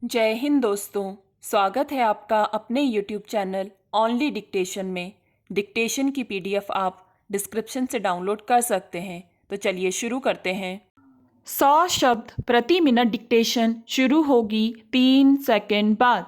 जय हिंद दोस्तों। स्वागत है आपका अपने YouTube चैनल ओनली डिक्टेशन में। डिक्टेशन की PDF आप डिस्क्रिप्शन से डाउनलोड कर सकते हैं। तो चलिए शुरू करते हैं। 100 शब्द प्रति मिनट डिक्टेशन शुरू होगी 3 सेकंड बाद।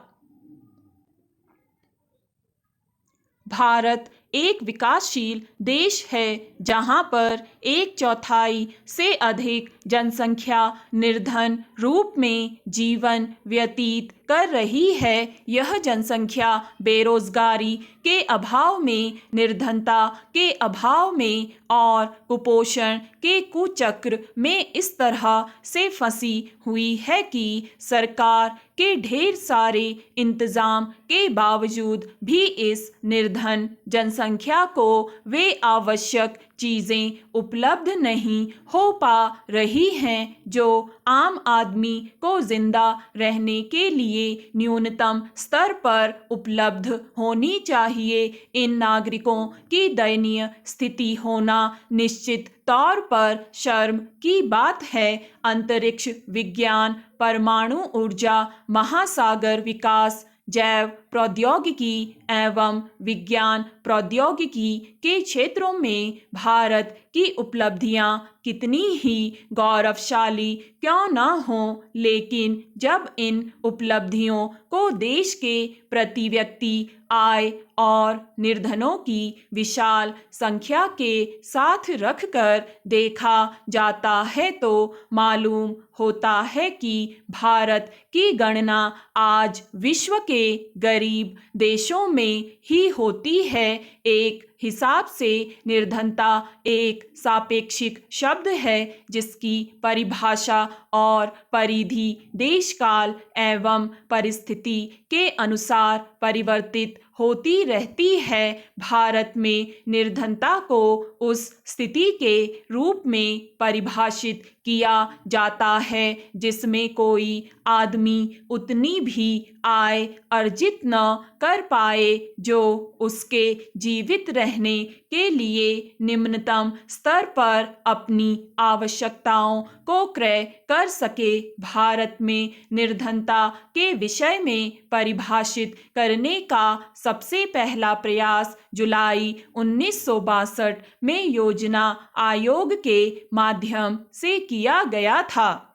भारत एक विकासशील देश है जहां पर 1/4 से अधिक जनसंख्या निर्धन रूप में जीवन व्यतीत कर रही है। यह जनसंख्या बेरोजगारी के अभाव में, निर्धनता के अभाव में और कुपोषण के कुचक्र में इस तरह से फंसी हुई है कि सरकार के ढेर सारे इंतजाम के बावजूद भी इस निर्धन जनसंख्या को वे आवश्यक चीज़ें उपलब्ध नहीं हो पा रही हैं जो आम आदमी को जिंदा रहने के लिए न्यूनतम स्तर पर उपलब्ध होनी चाहिए। इन नागरिकों की दयनीय स्थिति होना निश्चित तौर पर शर्म की बात है। अंतरिक्ष विज्ञान, परमाणु ऊर्जा, महासागर विकास, जैव प्रौद्योगिकी एवं विज्ञान प्रौद्योगिकी के क्षेत्रों में भारत की उपलब्धियां कितनी ही गौरवशाली क्यों न हों, लेकिन जब इन उपलब्धियों को देश के प्रति व्यक्ति आय और निर्धनों की विशाल संख्या के साथ रखकर देखा जाता है तो मालूम होता है कि भारत की गणना आज विश्व के गरीब देशों में ही होती है। एक हिसाब से निर्धनता एक सापेक्षिक शब्द है जिसकी परिभाषा और परिधि देश काल एवं परिस्थिति के अनुसार परिवर्तित होती रहती है। भारत में निर्धनता को उस स्थिति के रूप में परिभाषित किया जाता है जिसमें कोई आदमी उतनी भी आय अर्जित न कर पाए जो उसके जीवित रहने के लिए निम्नतम स्तर पर अपनी आवश्यकताओं को क्रय कर सके। भारत में निर्धनता के विषय में परिभाषित करने का सबसे पहला प्रयास जुलाई 1962 में योजना आयोग के माध्यम से किया गया था।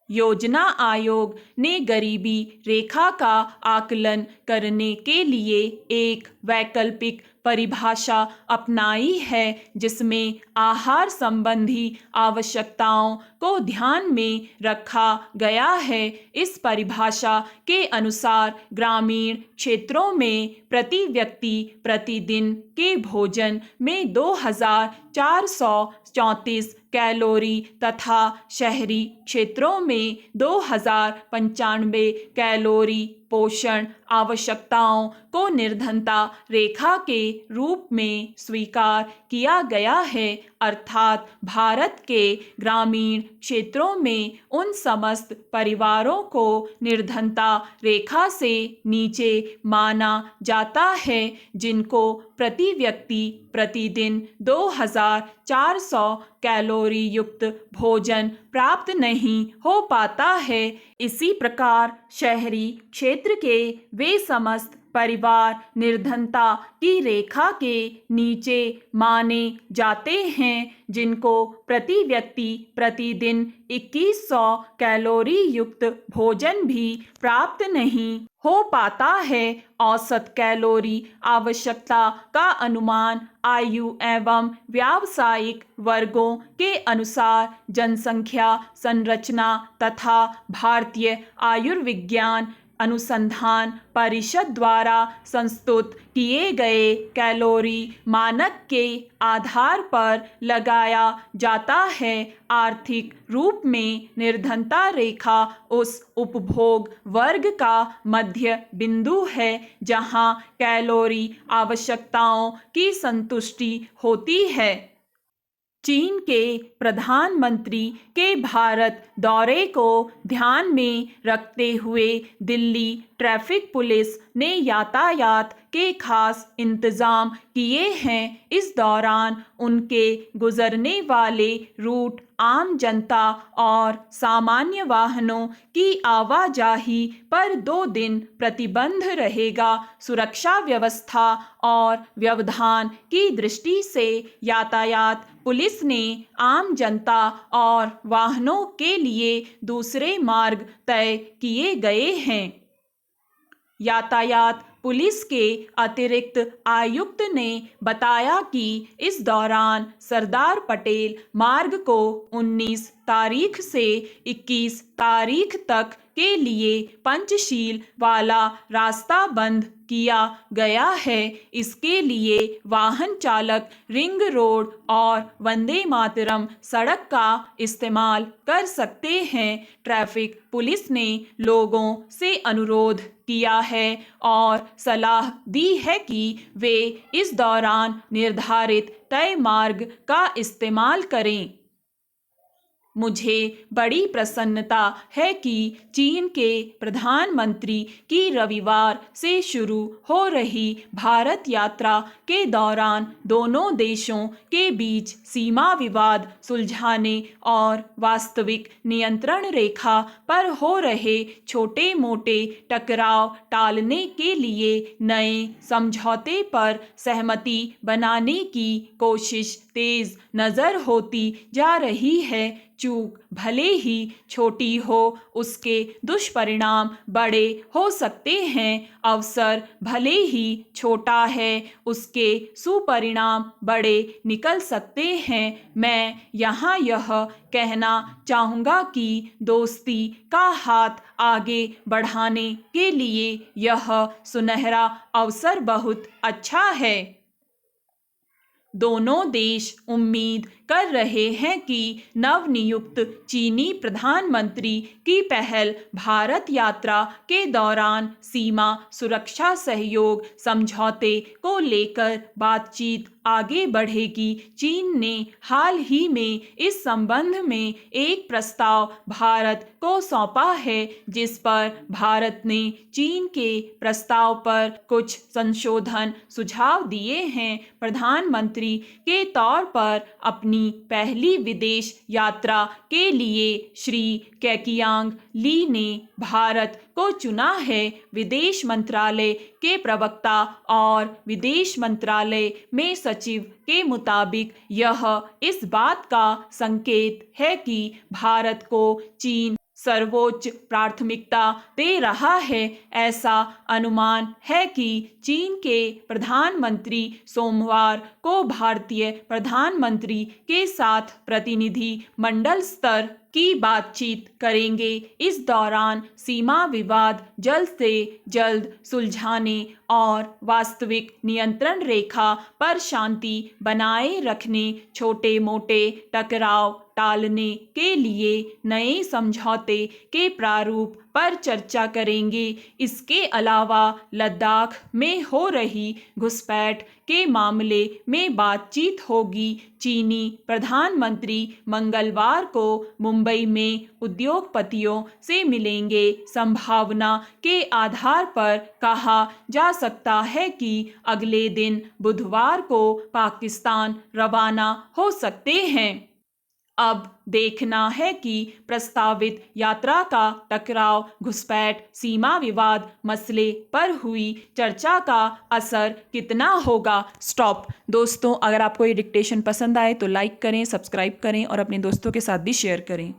योजना आयोग ने गरीबी रेखा का आकलन करने के लिए एक वैकल्पिक परिभाषा अपनाई है जिसमें आहार संबंधी आवश्यकताओं को ध्यान में रखा गया है। इस परिभाषा के अनुसार ग्रामीण क्षेत्रों में प्रति व्यक्ति प्रतिदिन के भोजन में 2434 कैलोरी तथा शहरी क्षेत्रों में 2095 कैलोरी पोषण आवश्यकताओं को निर्धनता रेखा के रूप में स्वीकार किया गया है। अर्थात भारत के ग्रामीण क्षेत्रों में उन समस्त परिवारों को निर्धनता रेखा से नीचे माना जाता है जिनको प्रति व्यक्ति प्रतिदिन 2400 कैलोरी युक्त भोजन प्राप्त नहीं हो पाता है। इसी प्रकार शहरी क्षेत्र के वे समस्त परिवार निर्धनता की रेखा के नीचे माने जाते हैं जिनको प्रति व्यक्ति प्रतिदिन 2100 कैलोरी युक्त भोजन भी प्राप्त नहीं हो पाता है। औसत कैलोरी आवश्यकता का अनुमान आयु एवं व्यावसायिक वर्गों के अनुसार जनसंख्या संरचना तथा भारतीय आयुर्विज्ञान अनुसंधान परिषद द्वारा संस्तुत किए गए कैलोरी मानक के आधार पर लगाया जाता है। आर्थिक रूप में निर्धनता रेखा उस उपभोग वर्ग का मध्य बिंदु है जहां कैलोरी आवश्यकताओं की संतुष्टि होती है। चीन के प्रधानमंत्री के भारत दौरे को ध्यान में रखते हुए दिल्ली ट्रैफिक पुलिस ने यातायात के खास इंतज़ाम किए हैं। इस दौरान उनके गुजरने वाले रूट आम जनता और सामान्य वाहनों की आवाजाही पर 2 दिन प्रतिबंध रहेगा। सुरक्षा व्यवस्था और व्यवधान की दृष्टि से यातायात पुलिस ने आम जनता और वाहनों के लिए दूसरे मार्ग तय किए गए हैं। यातायात पुलिस के अतिरिक्त आयुक्त ने बताया कि इस दौरान सरदार पटेल मार्ग को 19 तारीख से 21 तारीख तक के लिए पंचशील वाला रास्ता बंद किया गया है। इसके लिए वाहन चालक रिंग रोड और वंदे मातरम सड़क का इस्तेमाल कर सकते हैं। ट्रैफिक पुलिस ने लोगों से अनुरोध किया है और सलाह दी है कि वे इस दौरान निर्धारित तय मार्ग का इस्तेमाल करें। मुझे बड़ी प्रसन्नता है कि चीन के प्रधानमंत्री की रविवार से शुरू हो रही भारत यात्रा के दौरान दोनों देशों के बीच सीमा विवाद सुलझाने और वास्तविक नियंत्रण रेखा पर हो रहे छोटे मोटे टकराव टालने के लिए नए समझौते पर सहमति बनाने की कोशिश तेज नज़र होती जा रही है। चूक भले ही छोटी हो, उसके दुष्परिणाम बड़े हो सकते हैं। अवसर भले ही छोटा है, उसके सुपरिणाम बड़े निकल सकते हैं। मैं यहाँ यह कहना चाहूँगा कि दोस्ती का हाथ आगे बढ़ाने के लिए यह सुनहरा अवसर बहुत अच्छा है। दोनों देश उम्मीद कर रहे हैं कि नवनियुक्त चीनी प्रधानमंत्री की पहल भारत यात्रा के दौरान सीमा सुरक्षा सहयोग समझौते को लेकर बातचीत आगे बढ़ेगी। चीन ने हाल ही में इस संबंध में एक प्रस्ताव भारत को सौंपा है, जिस पर भारत ने चीन के प्रस्ताव पर कुछ संशोधन सुझाव दिए हैं। प्रधानमंत्री के तौर पर अपनी पहली विदेश यात्रा के लिए श्री केकियांग ली ने भारत को चुना है। विदेश मंत्रालय के प्रवक्ता और विदेश मंत्रालय में सचिव के मुताबिक यह इस बात का संकेत है कि भारत को चीन सर्वोच्च प्राथमिकता दे रहा है। ऐसा अनुमान है कि चीन के प्रधानमंत्री सोमवार को भारतीय प्रधानमंत्री के साथ प्रतिनिधि मंडल स्तर की बातचीत करेंगे। इस दौरान सीमा विवाद जल्द से जल्द सुलझाने और वास्तविक नियंत्रण रेखा पर शांति बनाए रखने, छोटे मोटे टकराव टालने के लिए नए समझौते के प्रारूप पर चर्चा करेंगे। इसके अलावा लद्दाख में हो रही घुसपैठ के मामले में बातचीत होगी। चीनी प्रधानमंत्री मंगलवार को मुंबई में उद्योगपतियों से मिलेंगे। संभावना के आधार पर कहा जा सकता है कि अगले दिन बुधवार को पाकिस्तान रवाना हो सकते हैं। अब देखना है कि प्रस्तावित यात्रा का टकराव, घुसपैठ, सीमा विवाद मसले पर हुई चर्चा का असर कितना होगा। स्टॉप। दोस्तों, अगर आपको ये डिक्टेशन पसंद आए तो लाइक करें, सब्सक्राइब करें और अपने दोस्तों के साथ भी शेयर करें।